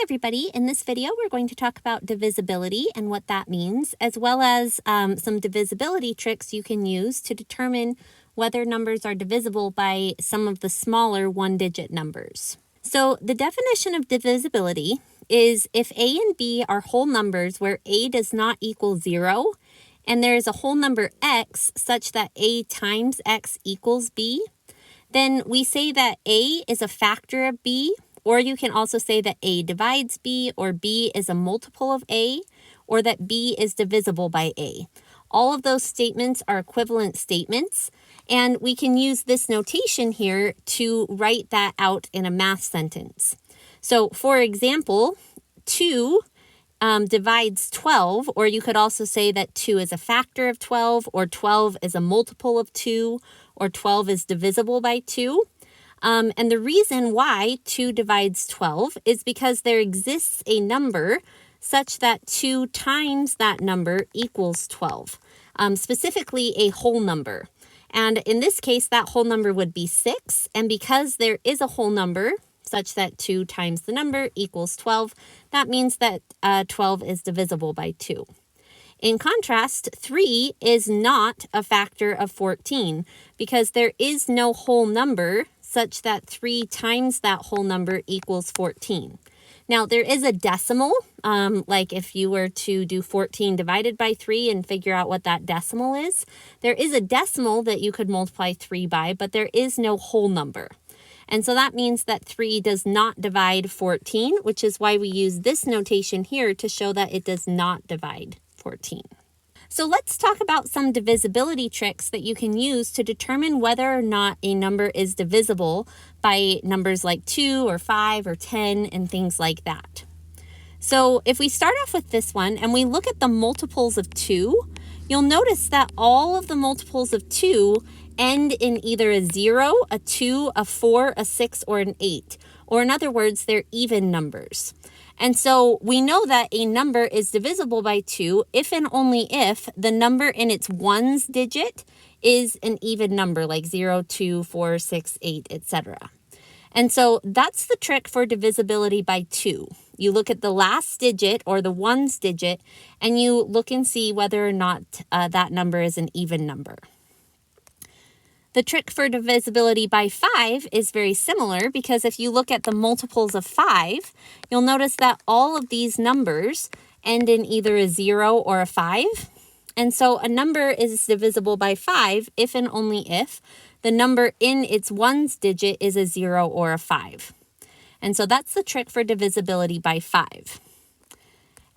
everybody. In this video, we're going to talk about divisibility and what that means, as well as some divisibility tricks you can use to determine whether numbers are divisible by some of the smaller one-digit numbers. So the definition of divisibility is if A and B are whole numbers where A does not equal 0, and there is a whole number x such that A times x equals B, then we say that A is a factor of B, or you can also say that A divides B, or B is a multiple of A, or that B is divisible by A. All of those statements are equivalent statements, and we can use this notation here to write that out in a math sentence. So, for example, 2 divides 12, or you could also say that 2 is a factor of 12, or 12 is a multiple of 2, or 12 is divisible by 2. And the reason why 2 divides 12 is because there exists a number such that 2 times that number equals 12, specifically a whole number. And in this case, that whole number would be 6. And because there is a whole number such that 2 times the number equals 12, that means that 12 is divisible by 2. In contrast, 3 is not a factor of 14 because there is no whole number such that 3 times that whole number equals 14. Now, there is a decimal, like if you were to do 14 divided by 3 and figure out what that decimal is, there is a decimal that you could multiply 3 by, but there is no whole number. And so that means that 3 does not divide 14, which is why we use this notation here to show that it does not divide 14. So let's talk about some divisibility tricks that you can use to determine whether or not a number is divisible by numbers like 2 or 5 or 10 and things like that. So if we start off with this one and we look at the multiples of 2, you'll notice that all of the multiples of 2 end in either a 0, a 2, a 4, a 6, or an 8. Or in other words, they're even numbers. And so we know that a number is divisible by 2 if and only if the number in its ones digit is an even number like 0, 2, 4, 6, 8, etc. And so that's the trick for divisibility by 2. You look at the last digit or the ones digit and you look and see whether or not that number is an even number. The trick for divisibility by 5 is very similar because if you look at the multiples of 5, you'll notice that all of these numbers end in either a 0 or a 5. And so a number is divisible by 5 if and only if the number in its ones digit is a 0 or a 5. And so that's the trick for divisibility by 5.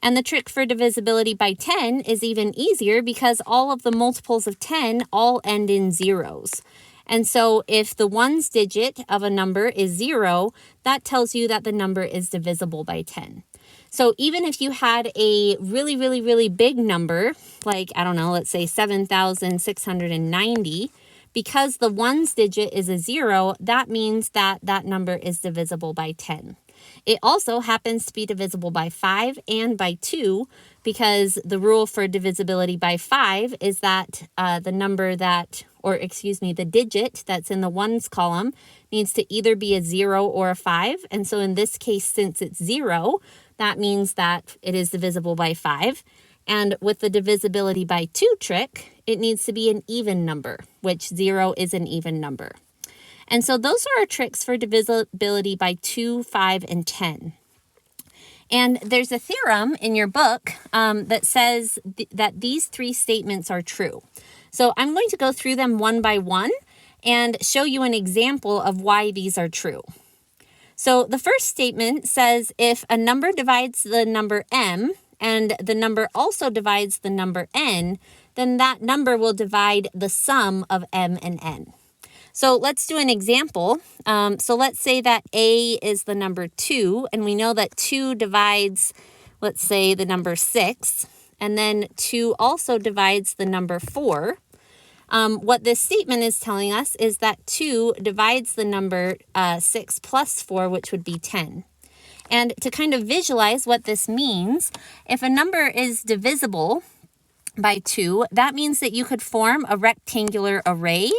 And the trick for divisibility by 10 is even easier because all of the multiples of 10 all end in zeros. And so if the ones digit of a number is 0, that tells you that the number is divisible by 10. So even if you had a really big number, like, I don't know, let's say 7,690, because the ones digit is a 0, that means that that number is divisible by 10. It also happens to be divisible by 5 and by 2 because the rule for divisibility by 5 is that the digit that's in the ones column needs to either be a 0 or a 5. And so in this case, since it's 0, that means that it is divisible by 5. And with the divisibility by 2 trick, it needs to be an even number, which 0 is an even number. And so those are our tricks for divisibility by 2, 5, and 10. And there's a theorem in your book that says that these 3 statements are true. So I'm going to go through them one by one and show you an example of why these are true. So the first statement says if a number divides the number m and the number also divides the number n, then that number will divide the sum of m and n. So let's do an example. So let's say that A is the number 2, and we know that 2 divides, let's say, the number 6, and then 2 also divides the number 4. What this statement is telling us is that 2 divides the number 6 plus 4, which would be 10. And to kind of visualize what this means, if a number is divisible by 2, that means that you could form a rectangular array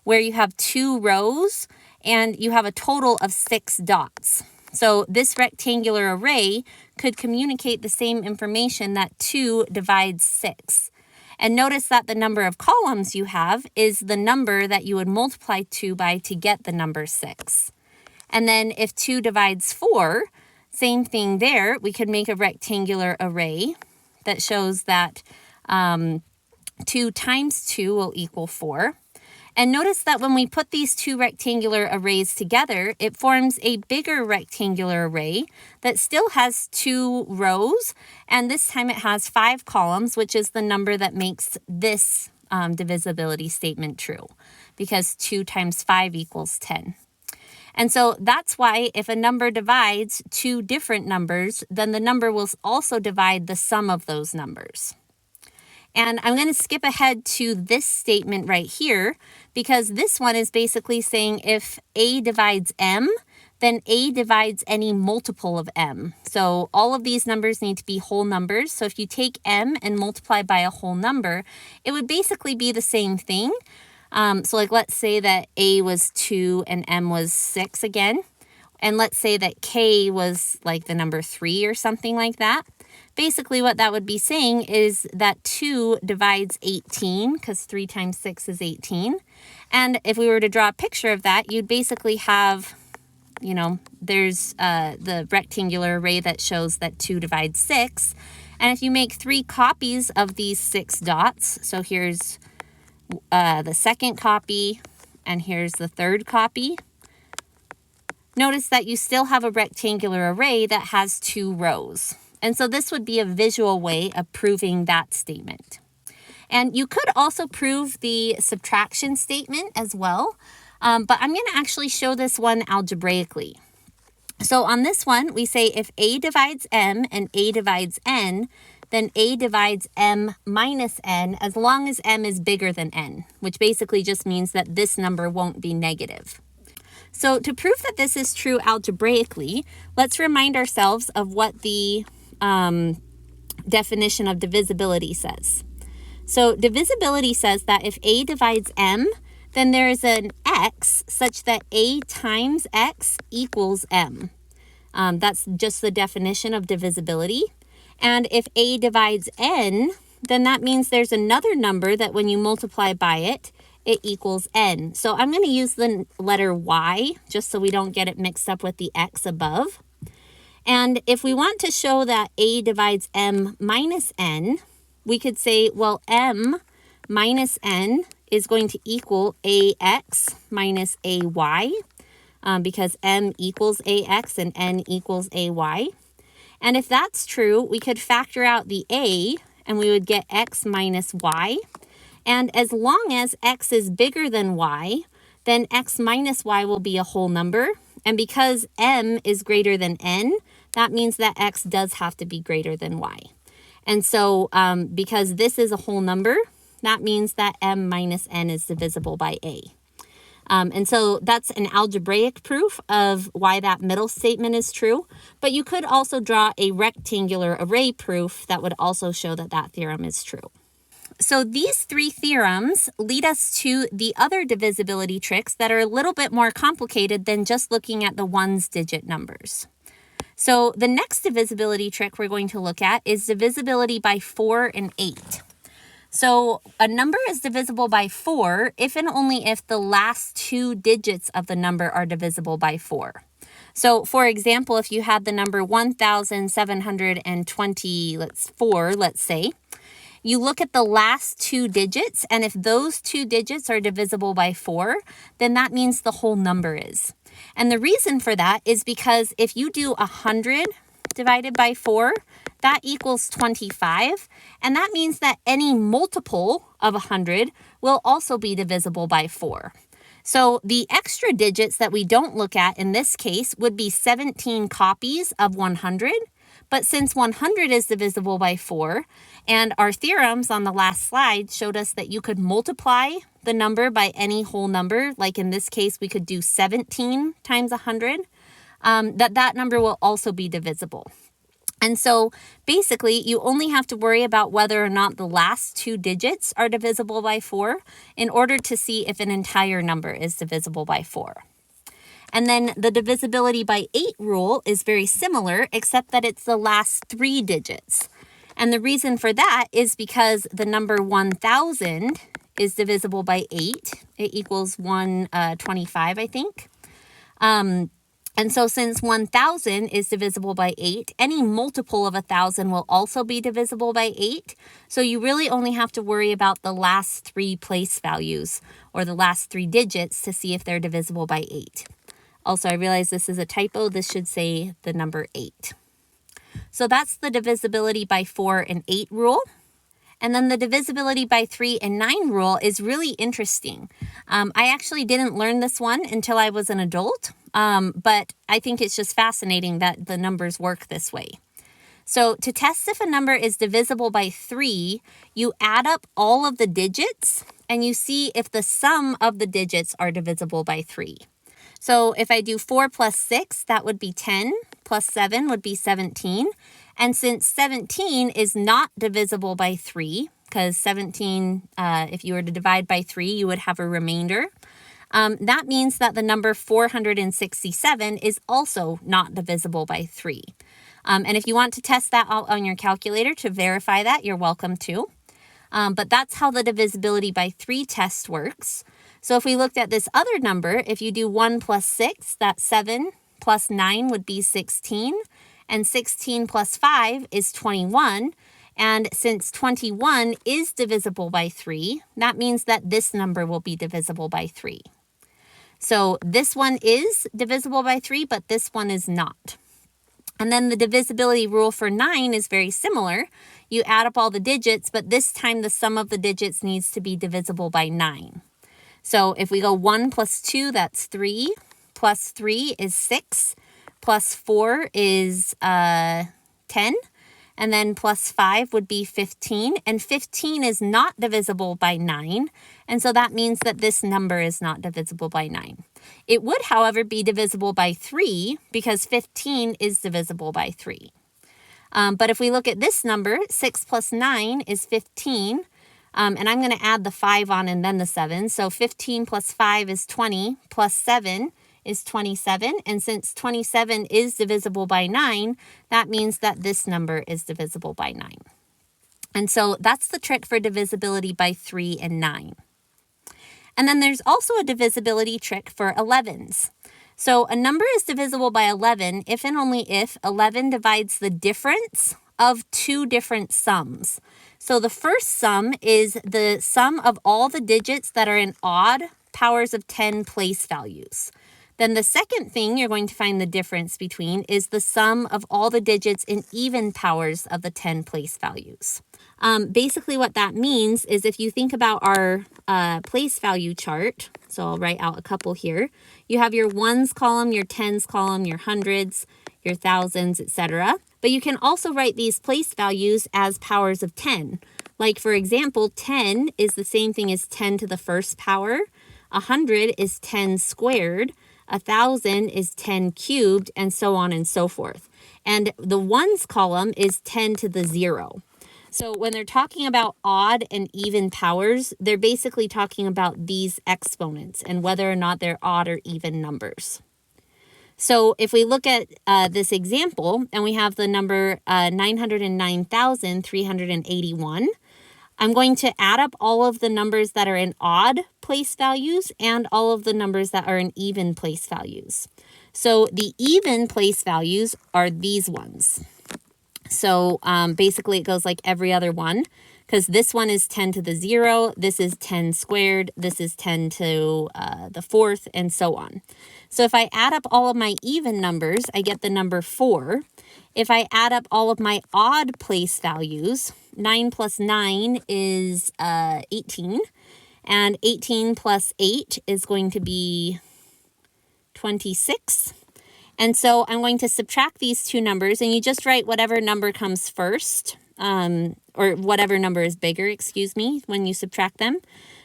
where you have 2 rows and you have a total of 6 dots. So this rectangular array could communicate the same information that 2 divides 6. And notice that the number of columns you have is the number that you would multiply 2 by to get the number 6. And then if 2 divides 4, same thing there. We could make a rectangular array that shows that 2 times 2 will equal 4. And notice that when we put these two rectangular arrays together, it forms a bigger rectangular array that still has 2 rows, and this time it has 5 columns, which is the number that makes this divisibility statement true, because 2 times 5 equals 10. And so that's why if a number divides 2 different numbers, then the number will also divide the sum of those numbers. And I'm going to skip ahead to this statement right here, because this one is basically saying if A divides M, then A divides any multiple of M. So all of these numbers need to be whole numbers. So if you take M and multiply by a whole number, it would basically be the same thing. So like let's say that A was 2 and M was 6 again. And let's say that K was like the number 3 or something like that. Basically what that would be saying is that 2 divides 18, because 3 times 6 is 18. And if we were to draw a picture of that, you'd basically have, there's the rectangular array that shows that 2 divides 6. And if you make 3 copies of these 6 dots, so here's the second copy, and here's the third copy, notice that you still have a rectangular array that has 2 rows. And so this would be a visual way of proving that statement. And you could also prove the subtraction statement as well, but I'm going to actually show this one algebraically. So on this one, we say if A divides M and A divides N, then A divides M minus N as long as M is bigger than N, which basically just means that this number won't be negative. So to prove that this is true algebraically, let's remind ourselves of what the definition of divisibility says. So divisibility says that if A divides M, then there is an X such that A times X equals M. That's just the definition of divisibility. And if A divides N, then that means there's another number that when you multiply by it, it equals N. So I'm going to use the letter Y just so we don't get it mixed up with the X above. And if we want to show that A divides M minus N, we could say, well, M minus N is going to equal AX minus AY, because M equals AX and N equals AY. And if that's true, we could factor out the A, and we would get X minus Y. And as long as X is bigger than Y, then X minus Y will be a whole number. And because M is greater than N, that means that X does have to be greater than Y. And so because this is a whole number, that means that M minus N is divisible by A. And so that's an algebraic proof of why that middle statement is true. But you could also draw a rectangular array proof that would also show that that theorem is true. So these 3 theorems lead us to the other divisibility tricks that are a little bit more complicated than just looking at the ones digit numbers. So the next divisibility trick we're going to look at is divisibility by 4 and 8. So a number is divisible by 4 if and only if the last 2 digits of the number are divisible by 4. So for example, if you had the number 1,724, let's say, you look at the last 2 digits, and if those 2 digits are divisible by 4, then that means the whole number is. And the reason for that is because if you do 100 divided by 4, that equals 25, and that means that any multiple of 100 will also be divisible by 4. So the extra digits that we don't look at in this case would be 17 copies of 100, but since 100 is divisible by 4, and our theorems on the last slide showed us that you could multiply the number by any whole number, like in this case, we could do 17 times 100, that number will also be divisible. And so basically, you only have to worry about whether or not the last 2 digits are divisible by 4 in order to see if an entire number is divisible by 4. And then the divisibility by 8 rule is very similar, except that it's the last 3 digits. And the reason for that is because the number 1,000 is divisible by 8. It equals 125, I think. And so since 1,000 is divisible by 8, any multiple of 1,000 will also be divisible by 8. So you really only have to worry about the last 3 place values or the last 3 digits to see if they're divisible by 8. Also, I realize this is a typo. This should say the number 8. So that's the divisibility by 4 and 8 rule. And then the divisibility by 3 and 9 rule is really interesting. I actually didn't learn this one until I was an adult, but I think it's just fascinating that the numbers work this way. So to test if a number is divisible by 3, you add up all of the digits and you see if the sum of the digits are divisible by 3. So if I do 4 plus 6, that would be 10, plus 7 would be 17. And since 17 is not divisible by 3, because 17, if you were to divide by 3, you would have a remainder. That means that the number 467 is also not divisible by 3. And if you want to test that out on your calculator to verify that, you're welcome to. But that's how the divisibility by 3 test works. So if we looked at this other number, if you do 1 plus 6, that's 7, plus 9 would be 16, and 16 plus 5 is 21. And since 21 is divisible by 3, that means that this number will be divisible by 3. So this one is divisible by 3, but this one is not. And then the divisibility rule for 9 is very similar. You add up all the digits, but this time the sum of the digits needs to be divisible by 9. So if we go 1 plus 2, that's 3, plus 3 is 6, plus 4 is 10, and then plus 5 would be 15, and 15 is not divisible by 9, and so that means that this number is not divisible by 9. It would, however, be divisible by 3 because 15 is divisible by 3. But if we look at this number, 6 plus 9 is 15, and I'm going to add the 5 on and then the 7. So 15 plus 5 is 20, plus 7 is 27. And since 27 is divisible by 9, that means that this number is divisible by 9. And so that's the trick for divisibility by 3 and 9. And then there's also a divisibility trick for 11s. So a number is divisible by 11 if and only if 11 divides the difference of 2 different sums. So the first sum is the sum of all the digits that are in odd powers of 10 place values. Then the second thing you're going to find the difference between is the sum of all the digits in even powers of the 10 place values. Basically what that means is if you think about our place value chart, so I'll write out a couple here. You have your ones column, your tens column, your hundreds, your thousands, etc. But you can also write these place values as powers of 10. Like for example, 10 is the same thing as 10 to the first power. 100 is 10 squared. 1,000 is 10 cubed, and so on and so forth. And the ones column is 10 to the 0. So when they're talking about odd and even powers, they're basically talking about these exponents and whether or not they're odd or even numbers. So if we look at this example and we have the number 909,381, I'm going to add up all of the numbers that are in odd place values and all of the numbers that are in even place values. So the even place values are these ones. So basically it goes like every other one, because this one is 10 to the 0, this is 10 squared, this is 10 to the 4th, and so on. So if I add up all of my even numbers, I get the number 4. If I add up all of my odd place values, 9 plus 9 is 18, and 18 plus 8 is going to be 26. And so I'm going to subtract these two numbers, and you just write whatever number comes first, or whatever number is bigger, when you subtract them.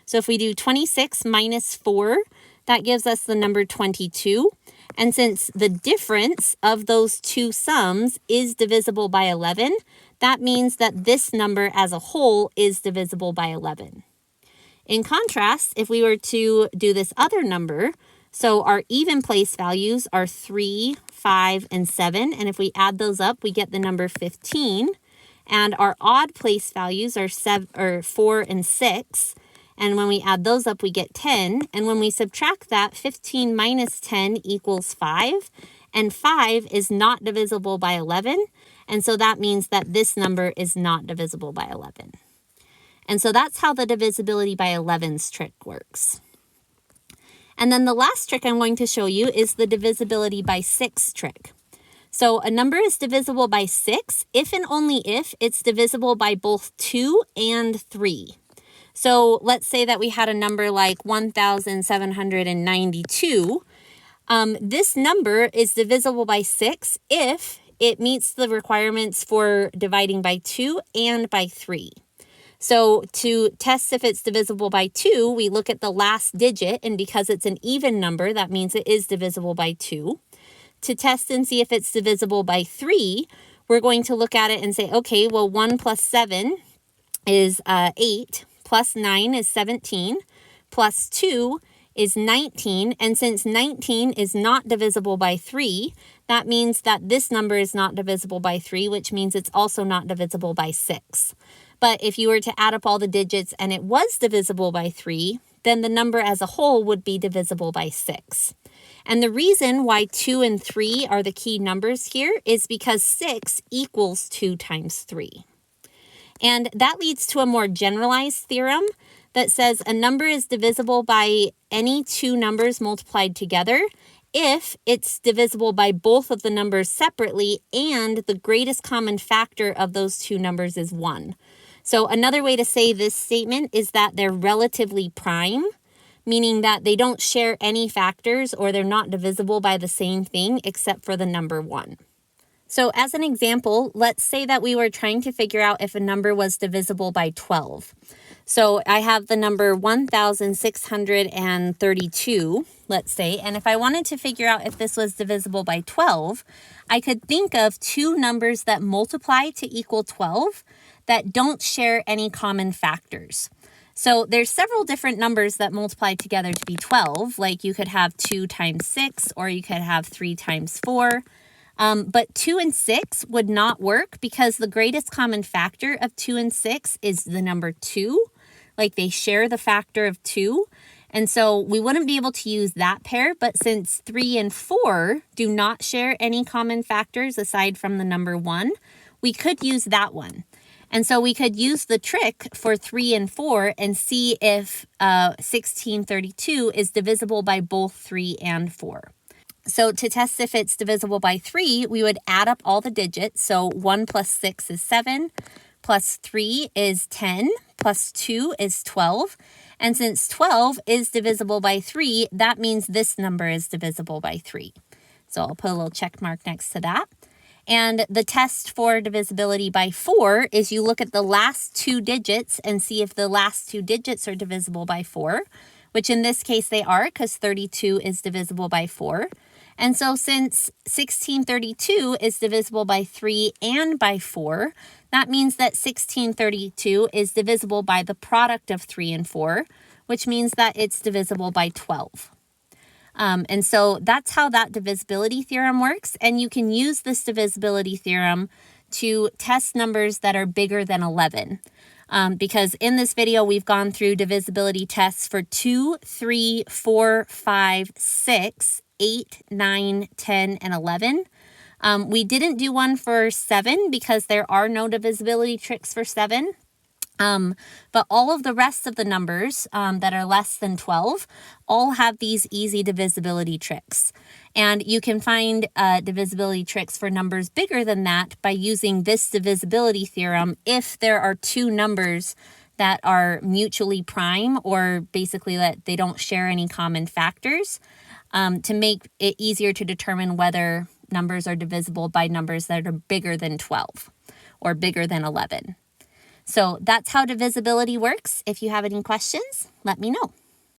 So if we do 26 minus 4, that gives us the number 22. And since the difference of those two sums is divisible by 11, that means that this number as a whole is divisible by 11. In contrast, if we were to do this other number, So our even place values are 3, 5, and 7. And if we add those up, we get the number 15. And our odd place values are 4 and 6. And when we add those up, we get 10. And when we subtract that, 15 minus 10 equals 5. And 5 is not divisible by 11. And so that means that this number is not divisible by 11. And so that's how the divisibility by 11s trick works. And then the last trick I'm going to show you is the divisibility by 6 trick. So a number is divisible by 6 if and only if it's divisible by both 2 and 3. So let's say that we had a number like 1,792. This number is divisible by 6 if it meets the requirements for dividing by 2 and by 3. So to test if it's divisible by 2, we look at the last digit, and because it's an even number, that means it is divisible by 2. To test and see if it's divisible by 3, we're going to look at it and say, okay, well, 1 plus 7 is 8, plus 9 is 17, plus 2 is 19, and since 19 is not divisible by 3, that means that this number is not divisible by 3, which means it's also not divisible by 6. But if you were to add up all the digits and it was divisible by 3, then the number as a whole would be divisible by 6. And the reason why 2 and 3 are the key numbers here is because 6 equals 2 times 3. And that leads to a more generalized theorem that says a number is divisible by any two numbers multiplied together if it's divisible by both of the numbers separately and the greatest common factor of those two numbers is 1. So another way to say this statement is that they're relatively prime, meaning that they don't share any factors or they're not divisible by the same thing except for the number 1. So as an example, let's say that we were trying to figure out if a number was divisible by 12. So I have the number 1,632, let's say, and if I wanted to figure out if this was divisible by 12, I could think of two numbers that multiply to equal 12 that don't share any common factors. So there's several different numbers that multiply together to be 12, like you could have 2 times 6 or you could have 3 times 4. But 2 and 6 would not work because the greatest common factor of 2 and 6 is the number 2. Like they share the factor of 2. And so we wouldn't be able to use that pair. But since 3 and 4 do not share any common factors aside from the number 1, we could use that one. And so we could use the trick for 3 and 4 and see if 1632 is divisible by both 3 and 4. So to test if it's divisible by 3, we would add up all the digits. So 1 plus 6 is 7, plus 3 is 10, plus 2 is 12. And since 12 is divisible by 3, that means this number is divisible by 3. So I'll put a little check mark next to that. And the test for divisibility by 4 is you look at the last two digits and see if the last two digits are divisible by 4, which in this case they are because 32 is divisible by 4. And so since 1632 is divisible by 3 and by 4, that means that 1632 is divisible by the product of 3 and 4, which means that it's divisible by 12. And so that's how that divisibility theorem works. And you can use this divisibility theorem to test numbers that are bigger than 11. Because in this video, we've gone through divisibility tests for 2, 3, 4, 5, 6, 8, 9, 10, and 11. We didn't do one for 7 because there are no divisibility tricks for 7. But all of the rest of the numbers that are less than 12 all have these easy divisibility tricks. And you can find divisibility tricks for numbers bigger than that by using this divisibility theorem if there are two numbers that are mutually prime or basically that they don't share any common factors to make it easier to determine whether numbers are divisible by numbers that are bigger than 12 or bigger than 11. So that's how divisibility works. If you have any questions, let me know.